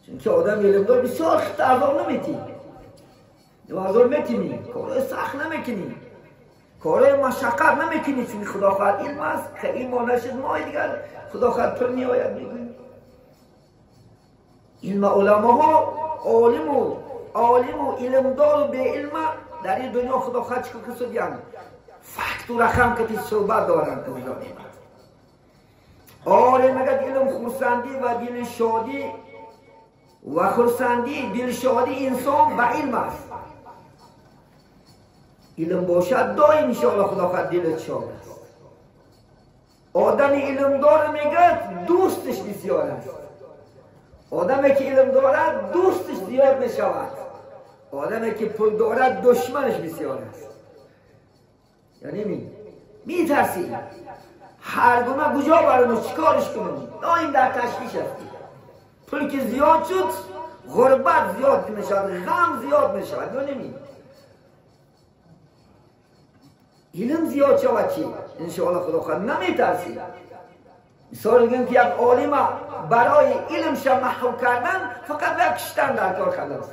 چون که آدم علم دار بسیار خطرناک نمیتی دوازور میتونی کار سخت نمیکنی کار مشقت نمیکنی چون خدا خواهد علم است که این ما نشد ما دیگر خدا خواهد پر میآید میگویم علم علماء عالم و علم دار و به علم در این دنیا خدا خواهد چکو کسو دیان فکت و رقم که تی صحبت دارند اولا نمید آره مگه علم خورسندی و دل شادی و خورسندی دل شادی انسان به علم است علم باشد دائم انشاءالله خدا خواهد دلت شاد است آدم علم دار میگه دوستش بسیار است آدمی که علم دارد دوستش زیاد میشود آدمی که پول دارد دشمنش بسیار است یعنی میترسی هر گونه کجا برنو چیکارش کنیم دائم در تشویش هستی پول که زیاد شد غربت زیاد میشود غم زیاد میشود یعنی علم زیاد شود چی؟ انشاءالله خدا خواهد نمیترسی مثال میگم که یک عالم برای علمش محو کردن فقط یک کشتن در کار خلاص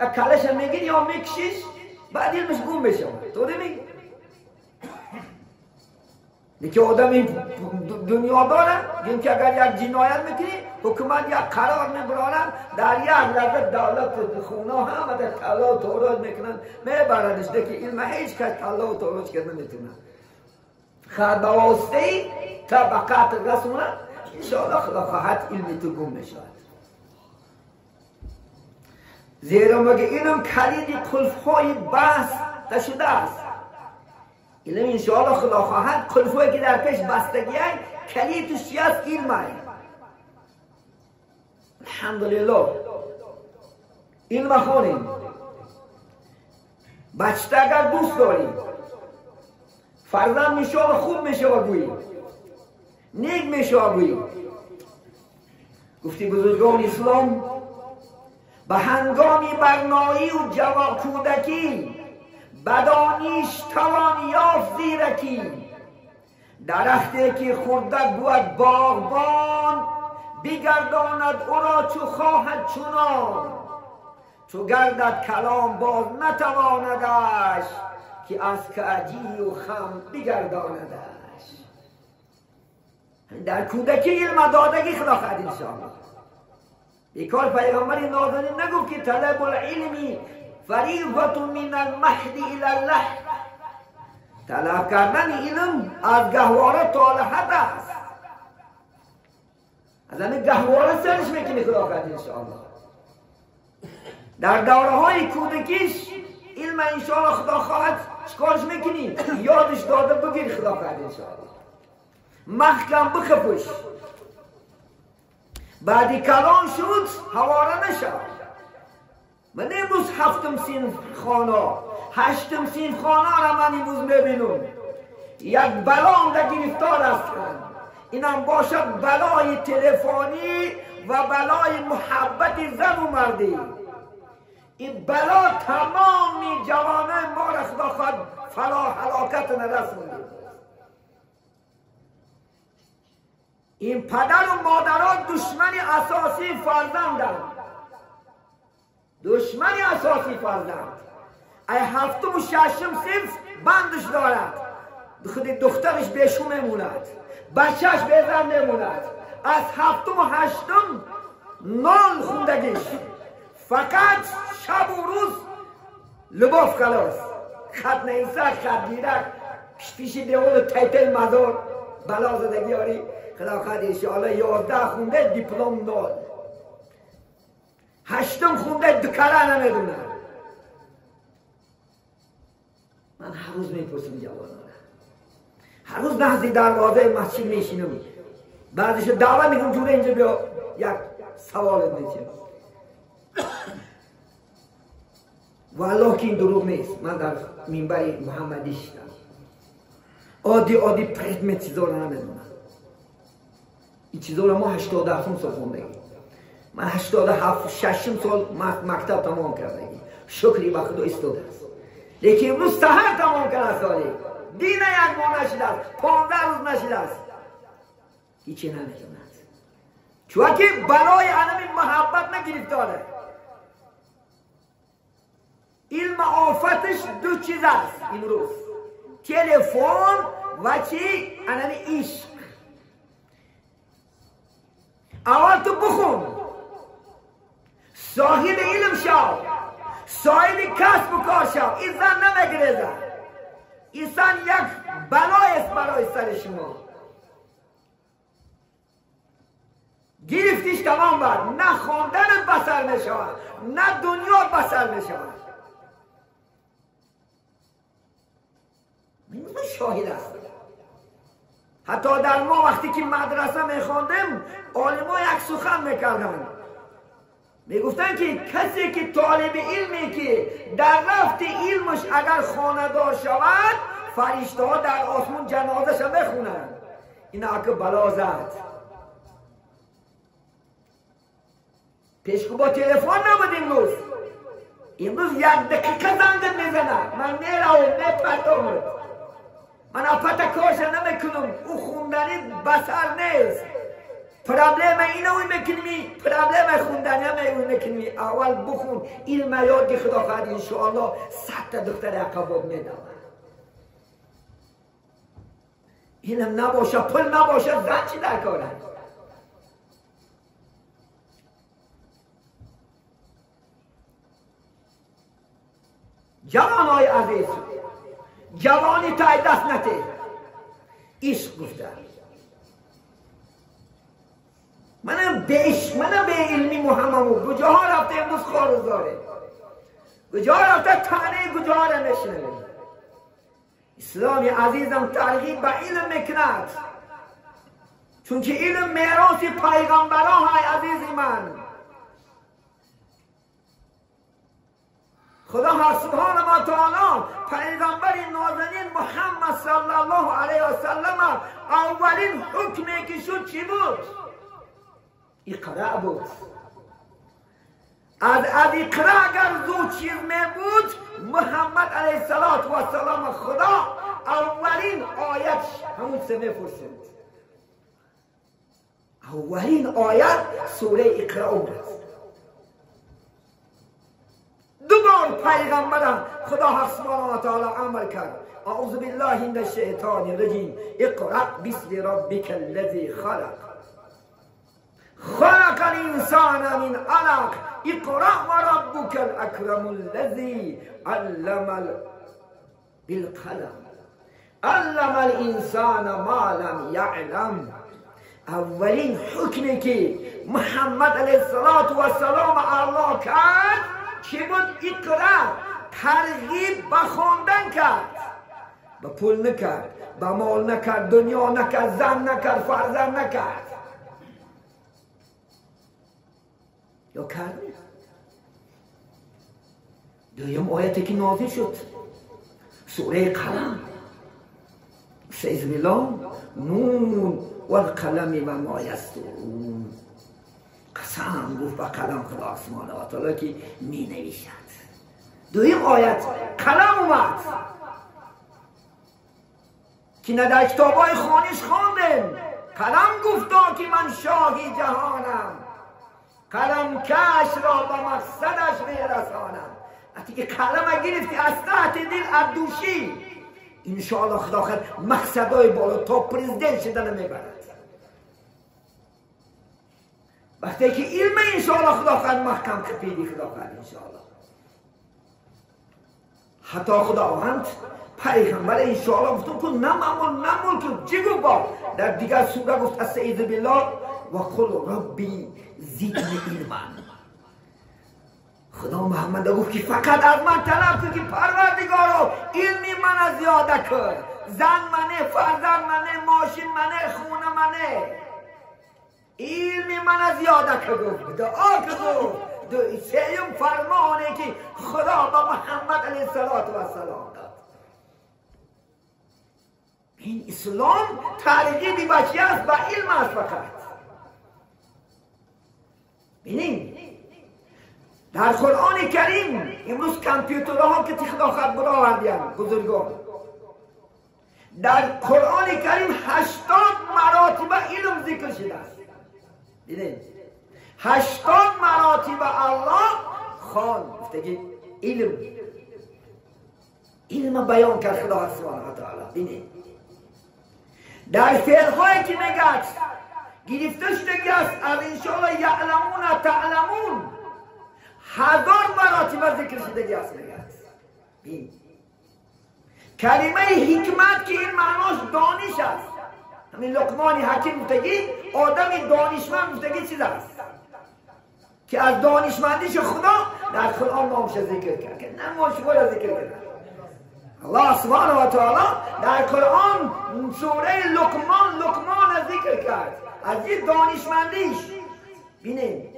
یک کلش میگیری یا میکشیش بعد علمش گم بشه تو نمیگی که آدم دنیا داره گیم که اگر یک جنایت میکنی حکومت یک قرار میبرانن در یک لحظه دولت خونه هم در طلا و تاراج میکنن میبردش که علم هیچ کس طلا و تاراج کرد نمیتونن خواهد به واسطه طبقات رسونه انشاءالله خدا خواهد علم تو گم میشود زیرا مگه علم کلید قلفهای بحث شده است علم انشاءالله خدا خواهد قلفهایی که در پیش بستگی های کلید توشی است علم های الحمدلله علم خونیم بچه اگر دوست داریم فرزند میشه و خوب میشه و گویی نیک میشه و گویی گفتی بزرگان اسلام به هنگامی برنایی و جوان کودکی بدانیش توان یافت زیرکی درختی که خردک بود باغبان بگرداند او را چو خواهد چنان چو گردد کلام باز نتواندش که از کجی و خم بگرداندش در کودکی علم دادگی خدا خواهد انشاءالله بیکار پیغمبر نازنین نگفت که طلب العلمی فریضة من المهد الى اللحد طلب کردن علم از گهواره تا لحد است از همین گهواره سرش میکنی خدا خواهد انشاءالله در دوره های کودکیش علم انشاءالله خدا خواهد چکارش میکنی یادش داده بگیر خدا خواهد انشاءالله محکم بخپش بعدی کلان شد حواره نشد من امروز هفتم سین خانه هشتم سین خانه را من امروز میبینم یک بلا در گرفتار هستند اینم باشد بلای تلفنی و بلای محبت زن و مردی این بلا تمامی جوانه ما را خدا خواهد فلاح هلاکت نرسونده این پدر و مادران دشمن اساسی فرزندند دشمن اساسی فرزند ای هفتم و ششم صنف بندش دارد خود دخترش بیشو میموند بچهش بیزن میموند از هفتم و هشتم نان خوندگیش فقط شب و روز لباف خلاص خط نویسک خط گیرک پیش دیوال تایتل مزار بلا زدگی آری خدا خواهد انشاءالله 11 خونده دیپلم نال هشتم خونده دکره نمیدونه من هر روز میپرسم جوانان هر روز نزدیک دروازه مسجد میشینم بعدش دعوت میکنم جوره اینجا بیا یک سوالت میکنم والله که این دروغ نیست من در منبر محمدی شدم عادی پرید چیزا رو نمیدونم این چیزا رو ما 87 سال خوندگیم من 87 ششم سال مکتب تمام کردگیم شکری به خدا استاده است لیکن امروز سهر تمام کرده سالی دین یک ماه نشده است 15 روز نشده است هیچی نمیدوند چون که برای علم محبت داره. علم آفتش دو چیز است امروز، تلفن و چی؟ انن عشق. اول تو بخون، صاحب علم شو، صاحب کسب و کار شو. این زن نمگریزه، این زن یک بلای است برای سر شما. گرفتیش تمام بر، نه خواندن بسر نشود، نه دنیا بسر نشود. من شاهد است. حتی در ما وقتی که مدرسه میخواندیم عالما یک سخن میکردن، میگفتن که کسی که طالب علمی که در رفت علمش اگر خانه‌دار شود، فرشته ها در آسمون جنازه شو بخونن. اینا که بلا زد. پیشکو با تلفن نبود امروز یک دقیقه زنگ میزنه، من میرم نپتم، من اپتا کارش نمیکنم، او خوندنی بسر نیست. پرابلم اینو میکنی، پرابلم خوندنی میکنی. اول بخون، علم یاد خدا خواهد انشاءالله 100 تا دختر عقبات میدم. علم نباشه، پول نباشه، زن چی در کاره؟ جوانای عزیز، جوانی تا دست نته، عشق گفته. منم به علمی محمد کجاها رفته امروز خارزاره، کجاها رفته تانه کجاها را نشنه. اسلامی عزیزم ترغیب به علم میکند، چون که علم میراث پیغمبران های عزیز من. خدا سبحانه و تعالی پیغمبر نازنین محمد صلی الله علیه و سلم اولین حکمی که شد چی بود؟ اقرا بود. از اقرا اگر دو چیز می بود، محمد علیه السلام خدا اولین آیت همون سه میفرستند. اولین آیت سوره اقرا بود. دوبار پیغمبرم خدا سبحانه و تعالی امر کرد، اعوذ بالله من الشیطان الرجیم، اقرأ باسم ربک الذی خلق، خلق الانسان من علق، اقرأ وربک الاکرم الذی علم بالقلم، علم الانسان ما لم یعلم. اولین حکمی که محمد علیه السلام الله کرد چی بود؟ اقرا. ترغیب به خواندن کرد، به پول نکرد، به مال نکرد، دنیا نکرد، زن نکرد، فرزند نکرد. یا کرد؟ دویم آیتی که نازل شد سوره قلم، سیز بالله نون والقلم و ما یسطرون. قسم گفت با قلم خدا سبحانه و تعالی که می نویشد. دویم آیت قلم اومد که نه در کتابای خانیش خواندیم. قلم گفتا که من شاهی جهانم، قلم کش را به مقصدش میرسانم. وقتی که قلم گرفتی از تحت دل عبدوشی، انشاءالله خدا خیر مقصدهای بالا تا پرزیدنت شدن میبرد. وقتی که علم انشاءالله خدا خیر محکم کپیدی خدا خیر انشاءالله. حتی خداوند پیغمبر انشاءالله گفتم کن نمول کن چی گفت با در دیگر سوره گفت استعیذ بالله و قل ربی زدنی علما. خدا محمد گفت که فقط از من طلب کن که پروردگارا علمی من زیاده کن. زن منه، فرزند منه، ماشین منه، خونه منه، علمی من زیاده کن. دعا کن. سیم فرمانه که خدا با محمد علیه السلام داد. این اسلام ترغیبی بچی است و علم است فقط. ببینید در قرآن کریم امروز کامپیوترها که خدا خود برآوردن بزرگان، در قرآن کریم 80 مراتب علم ذکر شده است. ببینید 80 مراتب مراتب الله خوان گفتگی علم بیان کرد خدا سبحانه و تعالی. بینید در فعلهایی که میگه گرفته شدگی است از انشاءالله یعلمون تعلمون 1000 مراتب ذکر شدگی است. میگه کلمه حکمت که این معناش دانش است. همین لقمان حکیم گفتگی آدم دانشمند گفتگی چیز است که از دانشمندیش خدا در قرآن نامش ذکر کرد که نه شما را ذکر کرد. الله سبحانه و تعالی در قرآن سوره لقمان ذکر کرد از این دانشمندیش. بینید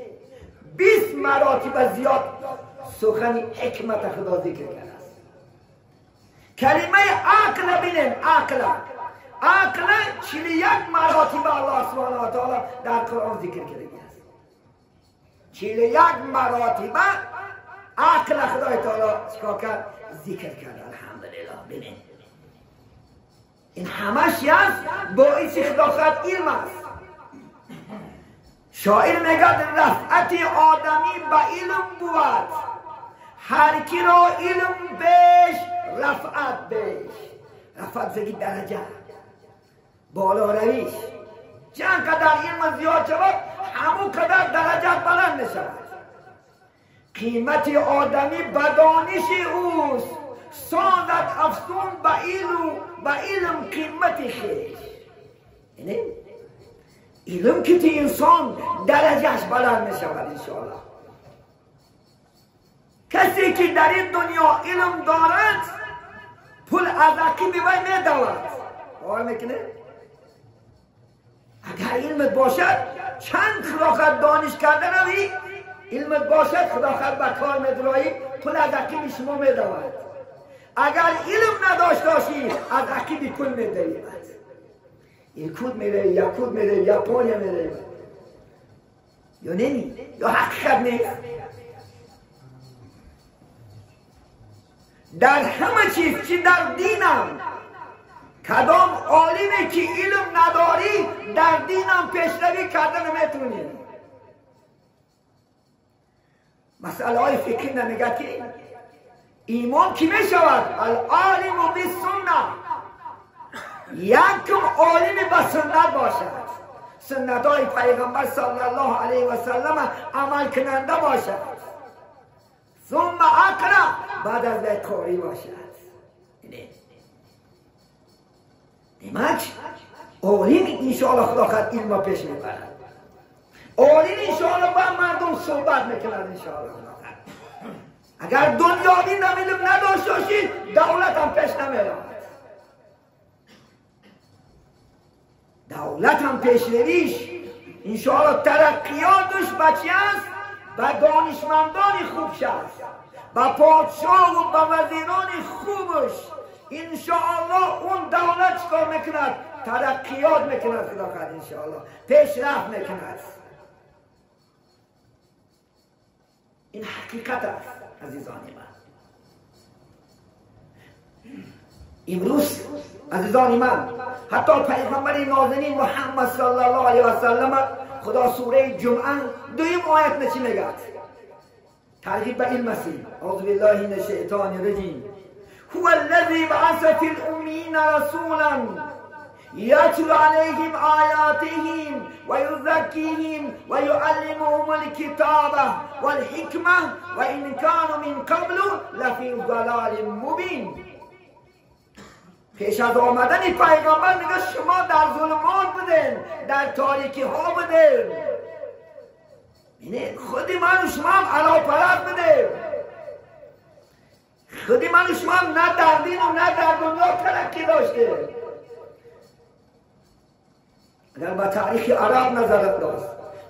20 مراتب زیاد سخن حکمت خدا ذکر کرد. کلمه عقل بینید عقل 41 مراتب الله سبحانه و تعالی در قرآن ذکر کرده است. 41 مراتب عقل خدای تعالی چیکار کرد؟ ذکر کرد. الحمدلله. ببین این همش است باعث خداخت علم است. شاعر میگه رفعت آدمی به علم بود، هر کی را علم بیش رفعت بیش. رفعت زگی درجه بالا رویش. چند قدر علم زیاد شود همون قدر درجه بلند می شود. قیمت آدمی به دانش اوست، سازد افسون به علم قیمت خیش. یعنی علم که تی انسان درجهش بلند می شود انشاءالله. کسی که در این دنیا علم دارد پول از عقیب وی می دارد. باور میکنه؟ اگر علمت باشد چند خداخت دانش کرده روی علمت باشد خداخت به کار میدرایی پول از عقیب شما میدواد. اگر علم نداشت باشی از عقیب پول میدهی. یک کود میده یا کود میده یا پونیا میده یا نمی یا حقیقت نیست. در همه چیز چی در دینم کدام عالمی که علم نداری در دینم پیشروی کردن نمیتونی. مسئله های فکری نمیگه که ایمان کی میشود؟ العالم بالسنه. یکم عالم به سنت باشد، سنت های پیغمبر صلی الله علیه و سلم عمل کننده باشد. ثم اقرا بعد از ذلك قاری باشد. نمک عالم انشاءالله خدا خد علم پیش میبرد. عالم انشاءالله با مردم صحبت میکند انشاءالله. اگر دنیاوی علم نداشته باشی دولت هم پیش نمیرود. دولت هم پیش رویش انشاءالله ترقیاتش بچی است و دانشمندان خوبش است و پادشاه و به وزیران خوبش انشاءالله اون دولت چکار میکند؟ ترقیات میکند خدا خد انشاءالله پیشرفت میکند. این حقیقت است عزیزان من. امروز عزیزان من حتی پیغمبر نازنین محمد صلی الله علیه و سلم خدا سوره جمعه دویم آیت نچی میگه؟ ترغیب به علم است. اعوذ بالله من الشیطان الرجیم. هو الذی بعث فی الامین رسولا یتلو علیهم آیاتهم و یزکیهم و یعلمهم الکتاب والحکمه و ان کانوا من قبل لفی ضلال مبین. پیش از آمدن پیغمبر میگه شما در ظلمات بودین، در تاریکی ها بودین. خود من و شما هم علا پرست بودین. خود من و شما هم نه در دین و نه در دنیا ترقی داشتیم. اگر به تاریخ عرب نظر انداز،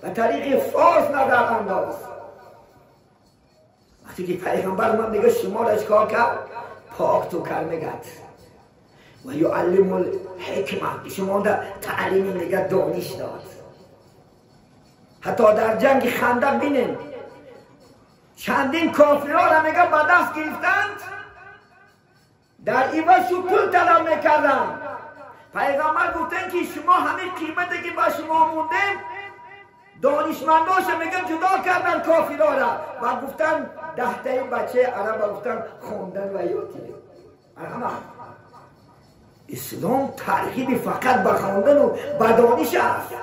به تاریخ فارس نظر انداز، وقتی که پیغمبر من میگه شما را چکار کرد؟ پاک تو کرد میگد و یعلم الحکمه، شما در تعلیمی میگه دانش داد. حتی در جنگ خندق بینین چندین کافرها را میگه به دست گرفتند در عوض پول طلب میکردن. پیغمبر گفتن که شما همه قیمتی که با شما مونده دانشمنداش میگن جدا کردن کافرها را و گفتن 10 تا بچه عرب گفتن خوندن و یادگیری. اسلام ترغیب فقط به خواندن و به دانش است.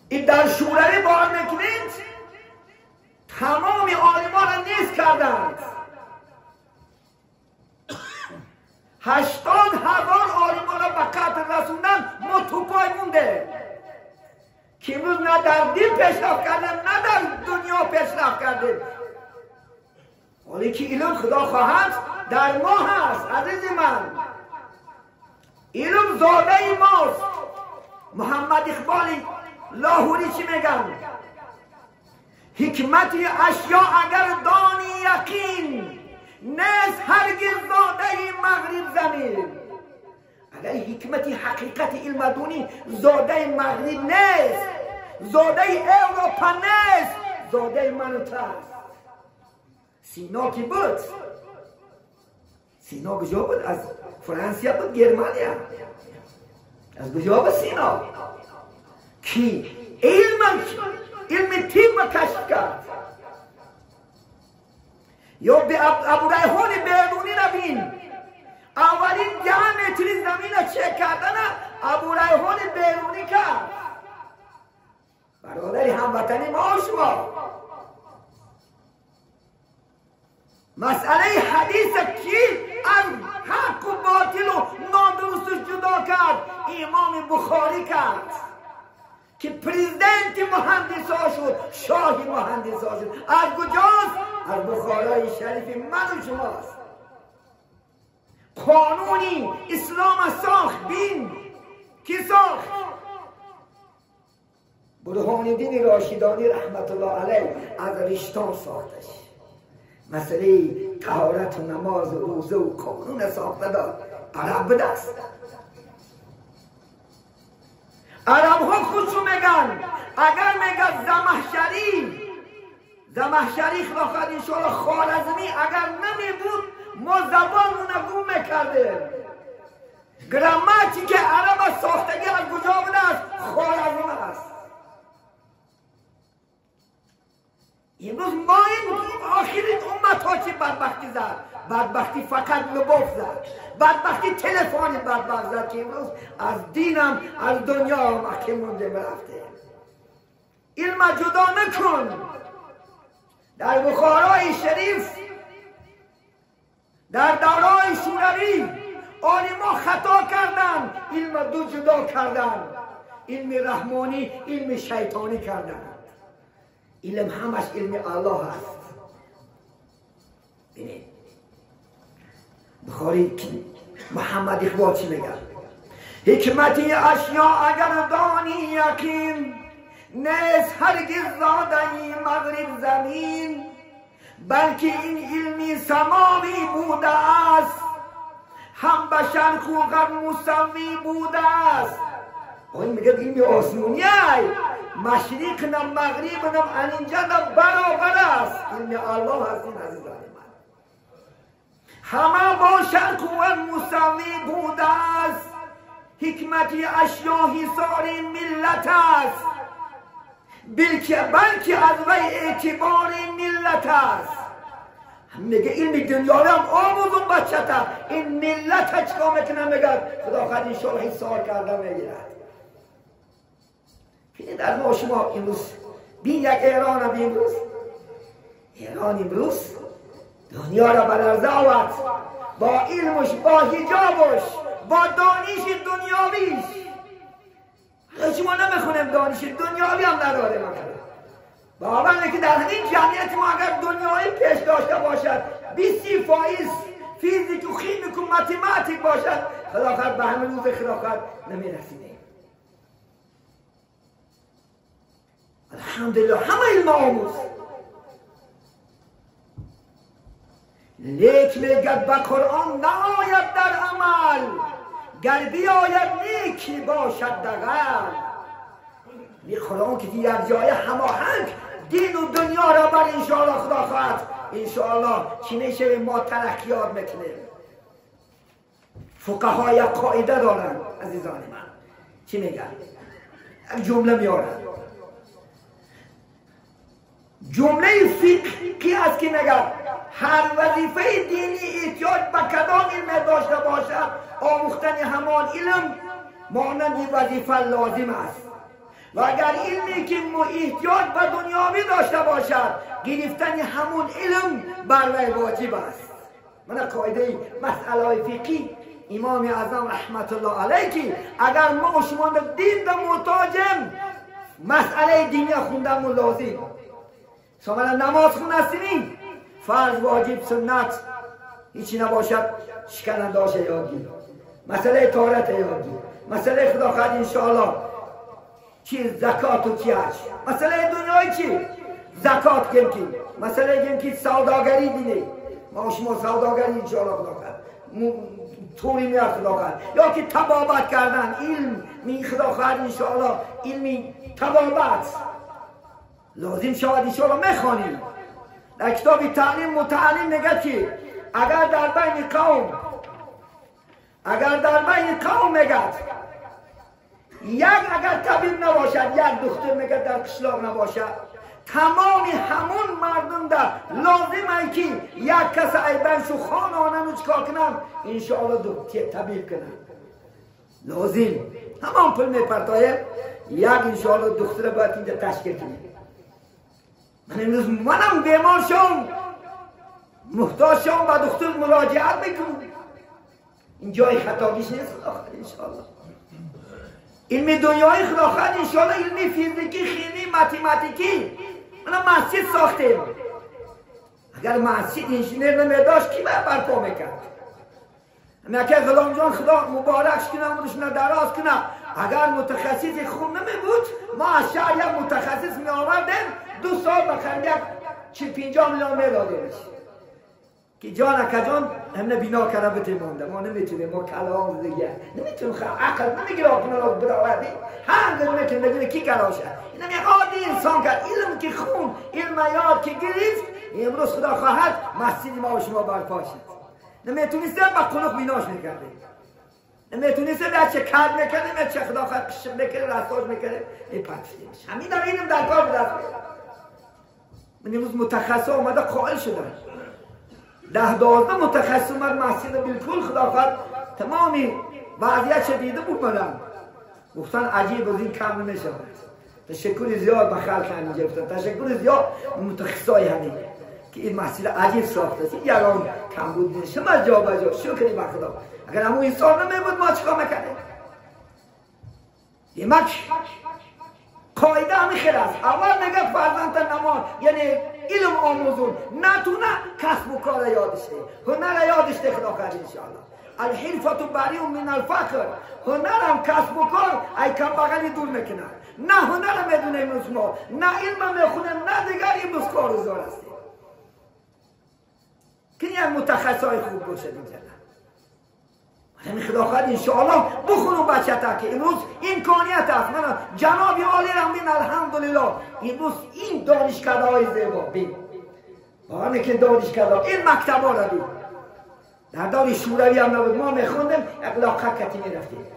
این در شوروی باور میکنید تمام عالمان را نیست کردند. 80,000 عالمان را به قتل رسوندن، ما تو پای مونده که امروز نه در دین پیشرفت کردن نه در دنیا پیشرفت کردیم. ولی که علم خدا خواهد در ما هست. عزیز من، علم زاده ماست. محمد اقبال لاهوری چی میگن؟ حکمتی اشیا اگر دانی یقین، نیست هرگز زاده مغرب زمین. اگر حکمتی حقیقت علم دونی زاده مغرب نیست، زاده اروپا نیست، زاده منوتر است. سینا کی بود؟ سینا کجا بود؟ از فرانسه بود، گرمانیا. از کجا بود سینا؟ کی علم طب کشف کرد. یا به ابو ریحان بیرونی نبین، اولین دیامتری زمین را چک کردن ابو ریحان بیرونی کرد. برادری هموطنی ما شما، مسئله حدیث کی از حق و باطل و نادرست جدا کرد؟ امام بخاری کرد که پریزیدنت مهندس ها شد، شاه مهندس ها شد. از کجاست؟ از بخارای شریف من و شماست. قانونی اسلام ساخت بین کی ساخت؟ برهان‌الدین راشدانی رحمت الله علیه از رشتان ساختش. مسئله طهارت و نماز و روزه و قانون ساخته داد. عرب به دست. عرب ها خودشو میگن اگر میگن زمخشری خلافت انشاءالله خوارزمی اگر نمیبود ما زبان رو نگو میکردیم. گراماتی که عرب ساختگی از کجا بوده است؟ خوارزم است. امروز ما این آخرین امت ها چی بدبختی زد؟ بدبختی فقط لباس زد، بدبختی تلفن بدبخت زد که امروز از دینم از دنیا مخی مونده برفته. علم جدا نکن. در بخارای شریف در دورای شوروی عالما خطا کردن، علم دو جدا کردن، علم رحمانی علم شیطانی کردن. علم همش علم الله هست. ببینید بخاری محمد اقبال چی میگه؟ حکمتی اشیا اگر دانی یقین، نیست هرگز زاده مغرب زمین، بلکه این علمی سماوی بوده است، هم بشر خوغر مساوی بوده است. آن میگه علم آسمونی ای مشرق نم مغرب نم انینجا نم برابر است. علم الله هست. این عزیزان من همه با شرق و مساوی بوده است، حکمتی اشیا حصار ملت است، بلکه از وی اعتبار ملت است. میگه علم دنیاوی هم آموزون بچه این ملت چکا میکنه؟ میگه خدا خواهد انشاءالله حصار کرده میگیرد. در ما شما امروز بین یک ایران بین امروز، ایران امروز دنیا را برعرضه آورد با علمش، با حجابش، با دانش دنیاویش. شما نمیخونیم دانش دنیاوی هم نداره. باور که در همین جمعیت ما اگر دنیایی پیش داشته باشد 20% فیزیک و شیمیک و متماتیک باشد، خلافت به همه روز خلافت نمیرسیدیم. الحمدلله همه علم آموز، لیک میگد به قرآن نآید در عمل، گر بیاید نیکی باشد دغل. این قرآن که یک جای هماهنگ دین و دنیا را بر انشاءالله خدا خواهد انشاءالله چی میشه ما ترقیات میکنیم. فقهای قاعده دارن عزیزان من، چی میگن؟ یک جمله میارن جمله فقهی است که نگه هر وظیفه دینی احتیاج به کدام علم داشته باشد، آموختن همان علم مانند وظیفه لازم است. و اگر علمی که احتیاج به دنیاوی داشته باشد، گرفتن همون علم بر وی واجب است. من قاعده مسئله فقهی امام اعظم رحمت الله علیه که اگر ما شما دین در محتاجم، مسئله دینی خوندن لازم. شما نماز خوندستیم فرض واجب سنت هیچی نباشد شکنن داشته یادگیر، مسئله طهارت یادگیر، مسئله خدا خواهد انشاءالله چی زکات و چی حج، مسئله دنیای چی زکات گم کی، مسئله گم کی سوداگری دینه ما شما سوداگری انشاءالله خدا خواهد طوری میاد خدا خواهد، یا که تبابت کردن علم می خدا خواهد انشاءالله علمی تبابت لازم شود انشاءالله میخوانیم. در کتاب تعلیم متعلم میگه که اگر در بین قوم میگه اگر طبیب نباشد، یک دکتر میگه در قشلاق نباشد، تمام همون مردم در لازمه که یک کس ایبنشو خانانه چکار کنم انشاءالله طبیب کنم لازم همان پل میپرتایم یک انشاءالله دکتر باید اینجا تشکیل کنیم. من امروز منم بیمار شم محتاج شم با دکتر مراجعت بکنم، این جای خطاگیش نیست خدا خواهد انشاءالله. علم دنیای خدا خواهد انشاءالله علم فیزیکی خیمی ماتماتیکی من مسجد ساختیم. اگر مسجد انجینر نمیداشت کی باید برپا میکرد؟ اما که غلام جان خدا مبارکش کنم روشون دراز کنم، اگر متخصص خوب نمیبود ما از شهر یک متخصص می آوردیم 2 سال بخندیت 40-50 میلیون میدادیمش که جان جان همه بینا کنه بتیمونده. ما نمیتونیم، ما کلام دیگه نمیتونیم، عقل نمیگیره کنه را براوردی هم در میتونیم بگونه کی کلاشه. این هم یک عادی انسان کرد، علم که خون علم یاد که گرفت امروز خدا خواهد مسجد ما و شما برپا شد. نمیتونیستیم با قنق بیناش میکردیم، نمیتونیستیم در چه کار میکردیم، چه خدا خواهد قشق میکردیم رستاج میکردیم میپرسیدیمش. همین در علم در کار بدست من امروز متخصص آمده قائل شدن 10-12 متخصص اومد مسجد بالکل خدا خواهد تمامی وضعیت شدیده بود بدن گفتن عجیب از این کم نمیشود. تشکر زیاد به خلق همینجا گفتن، تشکر زیاد متخصصای همین که این مسجد عجیب ساخته است. این الان کم بود شما جا بجا شکری به خدا. اگر همون انسان نمیبود ما چیکار میکردیم؟ یمک قاعده همین خیلی است. اول میگه فرزند نماز یعنی علم آموزون، نتونه کسب و کار یادشته، هنر یادشته خدا خواهد انشاءالله. الحرفة بریء من الفقر، هنرم کسب و کار ای کم بغلی دور میکنه. نه هنر میدونه امروز ما، نه علم میخونه، نه دیگر امروز کارگزار هستیم. که یک متخصصای خوب باشد اینجا. همین خدا خواهد انشاءالله بخونم بچه تا که امروز امکانیت است. من جناب عالی رحمین الحمدلله امروز این دانشکده های زیبا بین واقعا میکن دانشکده این مکتب ها را بین در دار شوروی هم نبود ما میخوندیم یک لاقه کتی میرفتیم،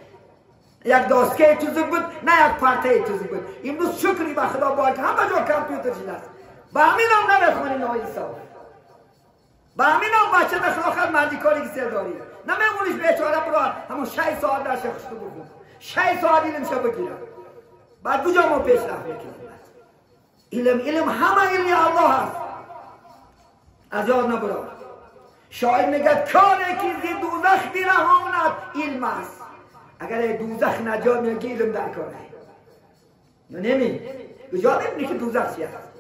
یک داسکه توزک بود نه یک پرته توزک بود. امروز شکری به خدا باید که همه جا کامپیوتر شده است. با همین هم نمیخونیم های صاحب، با همین هم بچه در خدا خواهد مردی کاری که سر داری نمیمونیش بیچاره برای همون 6 ساعت در شخص تو بکن 6 ساعت علم شو بگیرم بعد کجا ما پیش رفت میکنیم. علم همه علم الله هست، از یاد نبرا. شاعر میگه کاری که زی دوزخ بیرهاند علم است. اگر دوزخ نجات میگه علم در کاره نمی کجا نمیدونی که دوزخ چی هست.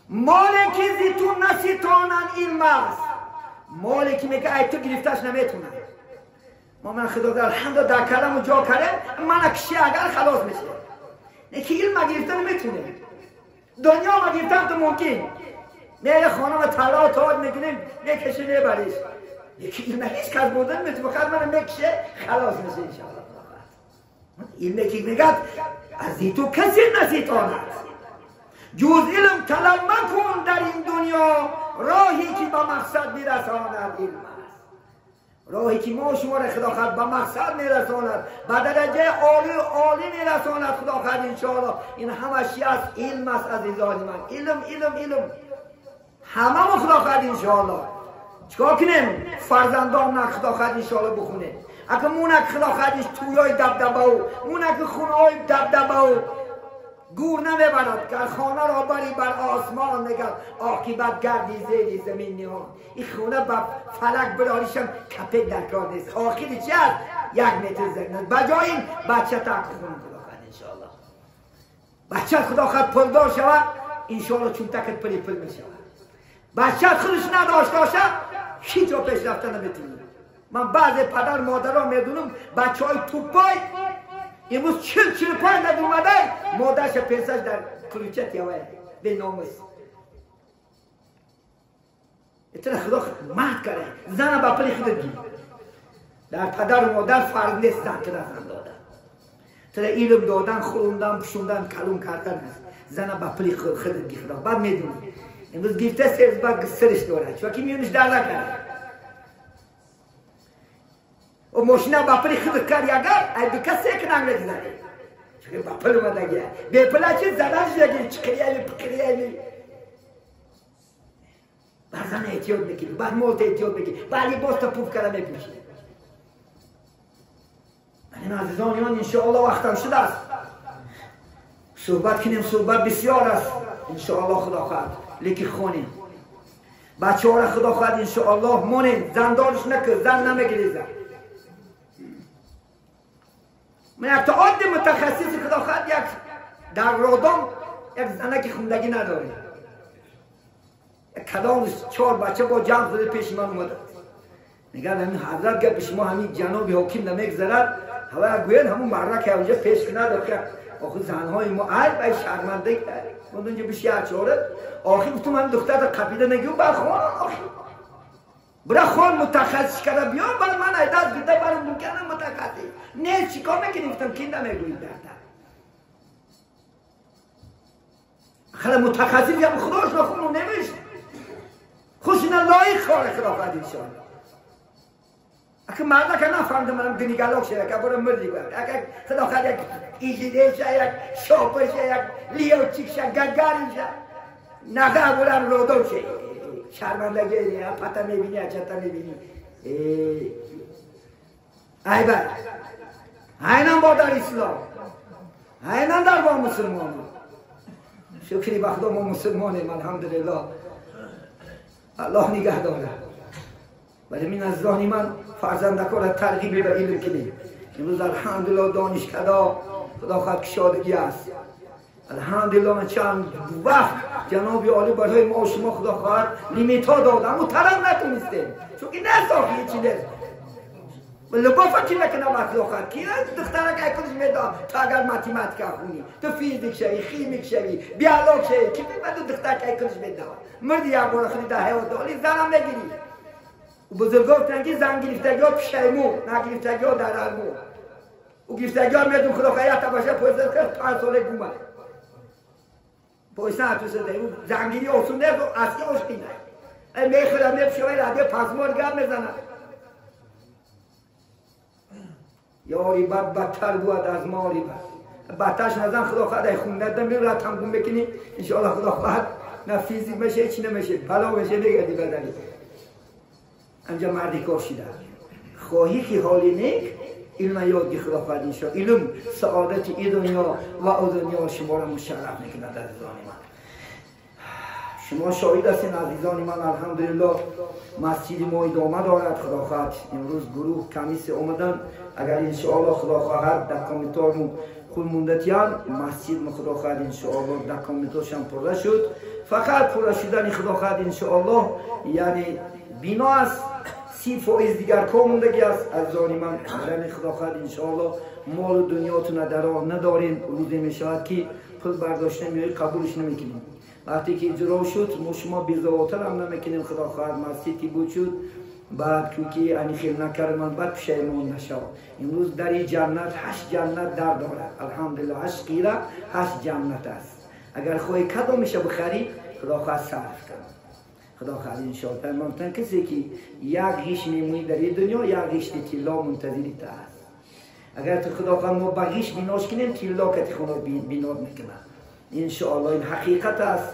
مالی که زی تو نسیتانن علم است. مالی که میگه ای تو گرفتش نمیتونه. ما من خدا در الحمد در کلم و جا کرده من کشی اگر خلاص میشه. نه که علم گرفته نمیتونه. دنیا ما گرفتن تو ممکن نه خانم طلا تاج میگیریم نکشه نبریش. یکی علم هیچ کس بودن میتونه بخواد من نکشه خلاص میشه انشاءالله. علم که میگه از تو کسی نسیتاند. جز علم طلب مکن در این دنیا، راهی که با مقصد میرساند علم است. راهی که ما شما را خدا خواهد به مقصد میرساند، به درجه عالی میرساند خدا خواهد انشاءالله. این همشی از علم است عزیزان من. علم همه ما خدا خواهد انشاءالله. چکار کنیم؟ فرزندان نک خدا خواهد انشاءالله بخونیم. اگه مونک خدا خواهدش تویای دبدبه و مونک خونهای دبدبه و گور نمیبرد که خانه را بری بر آسمان نگر عاقبت گردی زیر زمین نیان. این خونه با فلک براریشم کپک در کار نیست. آخری چی هست؟ 1 متر زمین. بجای این بچه تا خون خدا خواهد انشاءالله. بچه خدا خواهد پلدار شود انشاءالله چون تکت پلی پل می شود. بچه خودش نداشت باشه هیچ جا پیش رفته نمیتونی. من بعض پدر مادرها میدونم بچه های توپای امروز 45 ند اومده مادرش پنسش در کلوچت یوه به ناموس. اتنا خدا مهد کرده زن با پلی خود گیر در پدر و مادر فرق نیست. زن که زن دادن اتنا علم دادن خوندن پشوندن کلون کردن هست. زن با پلی خود گیر. بعد میدونم امروز گیفته سرز با سرش داره چون که میونش در نکنه و ماشینا باپلی خود کاری اگر ای بکسی که نگرد زنه چون باپل اومده گه بیپلا چه زدن شده چکریه پکریه بعضا احتیاط بگیری بعد مولت احتیاط بگیری بعد یه باز تا پوف کرده میپوشی. این عزیزان ایمان انشاءالله وقتم شده است صحبت کنیم. صحبت بسیار است انشاءالله خدا خواهد لیکی خونیم بچه ها را خدا خواهد انشاءالله مونیم زندارش نکر زن نمیگیری زن. من یک تعاد متخصصی خدا خواهد یک در رادام یک زنکی خوندگی نداره یک کدامش 4 بچه با جمع زده پیش من اومده میگن همین حضرت گفت شما همین جناب حکیم نمیگذرد هوا گوید همون مرد که اونجا پیش کنه داره آخه زنهای ما ای شرمنده کرد من اونجا بشی چاره آخه تو من دختر قبیله نگیو برخوان آخه برای خون متخصص کرده بیان برای من ایداد بیده برای ممکنه متخصص نه چیکار میکنی گفتم کنده میگوید دردن خیلی متخصص یا خداش را خونو نمیشه خوش اینا لایق خواه خدا خواهد انشاءالله. اگه مرده که نفهمده منم دنیگلاک شده که برای مردی باید اگه خدا خواهد یک ایجیده شه یک شاپر شه یک لیوچیک شه گرگاری شه نگه برم رودو شه شرمندگی پتا میبینی اچتا میبینی ای بر اینم با در اسلام اینم در با مسلمان شکری بخدا ما مسلمانیم الحمدلله الله نگه داره. ولی من از ذهنی من فرزندکا را ترغیب به علم کنیم. امروز الحمدلله دانشکدا خدا خواهد کشادگی است الحمدلله. من چند وقت جناب عالی برای ما و شما خدا خواهد لیمیت ها داد اما طرف نتونستیم چون که نرساخی یه چی نیست لبافا کی نکنه وقت خدا خواهد کی دخترک ایکنش میداد تا اگر ماتیماتیکا خونی تو فیزیک شوی خیمیک شوی بیالوگ شوی کی میمد دخترک ایکنش میداد مردی یک بار خودی ده حیوان دالی زنم نگیری و بزرگا گفتن که زن گرفتگی ها پیشیمو نگرفتگی ها در علمو و گرفتگی ها میدون خدا خواهد باشه پویزد کرد 5 ساله گومه پویسته تو سده زنگیری آسون نیست و اصلی عشقی نه میخورم میپشوی رادیو پاسمور گرد میزنم یاری بد بدتر بود از ماری بد بدترش نزن خدا خواهد خونده میرم را تمگون بکنی انشاءالله خدا خواهد نه فیزیک میشه چی نمیشه بلا میشه نگردی بدنی انجا مردی کار شده خواهی که حالی نیک علم یادگی خدا خواهد انشاء علم سعادت ای دنیا و او دنیا شما را مشرف میکند عزیزان من. شما شاهد هستین عزیزان من الحمدلله مسجد ما ادامه دارد خدا خواهد امروز گروه کمیس اومدن اگر انشاءالله خدا خواهد در کامیتارمون خود موندتیان مسجد ما خدا خواهد انشاءالله در کامیتارشم پرده شد فقط پرده شدن خدا خواهد انشاءالله یعنی بینا است 30% دیگر کار موندگی است از زانی من یعنی خدا خواهد انشاءالله مال و دنیاتون درا ندارین روزی می شود که پول برداشته میایی قبولش نمیکنیم وقتی که اجرا شد ما شما بیزاواتر هم نمیکنیم خدا خواهد مسجدی بود شد بعد که انی خیل نکرد من بعد پشیمان نشود امروز در این جنت 8 جنت در دارد الحمدلله 8 قیره 8 جنت است اگر خواهی کدام میشه بخری خدا خواهد صرف کنم خدا خواهد انشاءالله ممکن کسی که یک غیش میمونی در این دنیا یک غیش طلا منتظری تا است. اگر تو خدا خواهد ما با غیش بیناش کنیم طلا که خدا بیناد میکنه انشاءالله. این حقیقت است.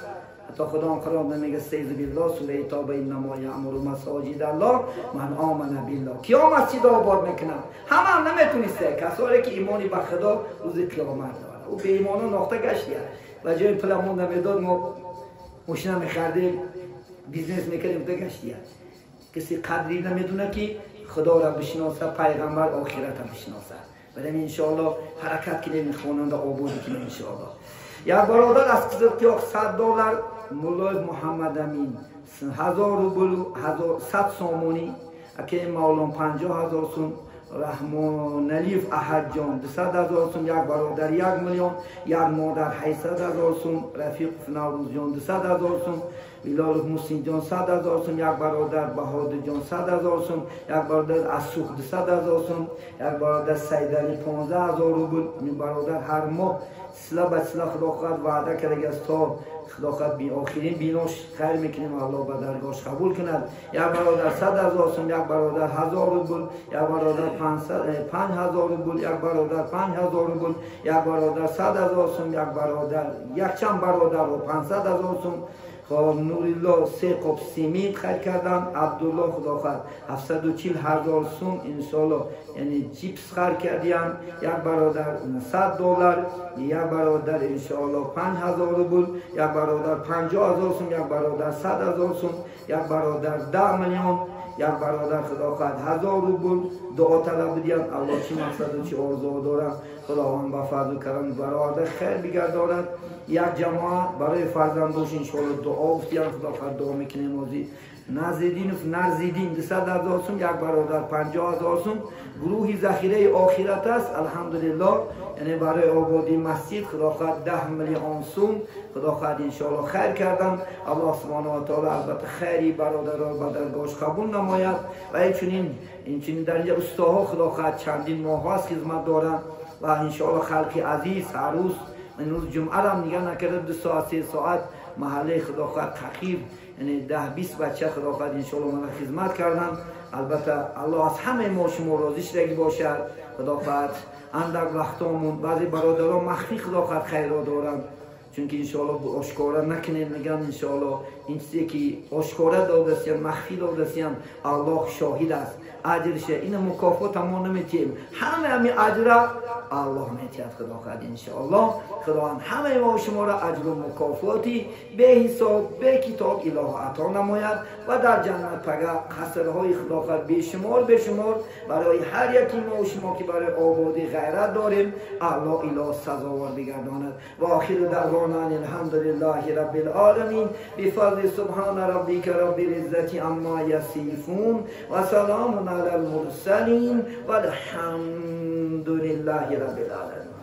حتی خدا قرآن میگه استعیذ بالله سوره توبه انما یعمر مساجد الله من آمن بالله. کیا مسجد آباد میکنن؟ همه نمیتونسته. کسایی که ایمانی به خدا روز قیامت داره. او به ایمانا ناخته گشتیه و جای پلمون نمیداد ما ماشین میخردیم بیزنس میکردیم تا گشتیه. کسی قدری نمیدونه که خدا را بشناسه، پیغمبر آخرت را بشناسه. برای انشاءالله حرکت کنیم این خواننده آبادی کنیم انشاءالله. یک برادر از قزلقیاق $100 مولای محمد امین 1000 روبل 100 سامانی اکی مولان 50,000 سوم رحمان نلیف احد جان 200,000 سوم یک برادر 1 میلیون یک مادر 800,000 سوم رفیق نوروز جان 200,000 سوم بلال محسن جان 100,000 سوم یک برادر بهادر جان 100,000 سوم یک برادر اسوخ 200,000 سوم یک برادر سید علی 15,000 روبل. این برادر هر ماه سلا به سلا خدا خواهد وعده کرده است تا خدا خواهد بی آخرین بیناش خیر میکنیم الله به درگاهش قبول کند. یک برادر 100,000 سوم یک برادر 1000 روبل یک برادر 5,000 روبل یک برادر 5,000 روبل یک برادر 100,000 سوم یک برادر یک چند برادر و 500,000 سوم. خب نوریالله 3 قاب سیمید خرید کردن. عبدالله خدا خواهد 740,000 سوم انشالله یعنی چیپس خرید کردیم. یک برادر $100 یک برادر انشالله 5,000 روبل یک برادر 50,000 سوم یک برادر 100,000 سوم یک برادر 10 میلیون یک برادر خدا خواهد 1000 روبل. دعا طلب بدیم الله چی مقصد و چی آرزو دارد خداوند با فضل و کرم برادر خیر بگرداند. یک جماعت برای فرزندوش انشاءالله دعا افتیم خدا خواهد دعا میکنیم موزی نزدین و نرزیدین 200,000 سوم یک برادر 50,000 سوم. گروهی ذخیره آخرت است الحمدلله یعنی برای آبادی مسجد خدا خواهد 10 میلیون سوم خدا خواهد انشاءالله خیر کردن. الله سبحانه و تعالی البته خیری برادر را به درگاهش قبول نماید و این در اینجا استاها خدا خواهد چندین ماه هست خدمت دارن و انشاءالله خلقی عزیز هر روز این روز جمعه را نگه نکرده 2 ساعت 3 ساعت محله خدا خواهد تقریب یعنی 10-20 بچه خدا خواهد انشاءالله من خدمت کردن. البته الله از همه ما شما راضی شدگی باشد. خدا خواهد اندک وقتامون بعضی برادران مخفی خدا خواهد خیرات دارن چون که انشاءالله آشکارا نکنین میگن انشاءالله این چیزی که آشکارا دادستیم مخفی دادستیم الله شاهد است اجرشه این مکافات ما نمیتیم همه اجر الله میتید خدا خواهد انشاءالله. خدا همه ما شما را اجر و مکافاتی به حساب به کتاب اله عطا نماید و در جنت پگاه قصرهای خدا خواهد بیشمار برای هر یکی ما و شما که برای آبادی غیرت داریم الله اله سزاوار بگرداند. و آخر دعوانا الحمدلله رب العالمین بفضل سبحان ربک رب العزة عما یصفون و سلام علی المرسلین و الحمد لله رب العالمین.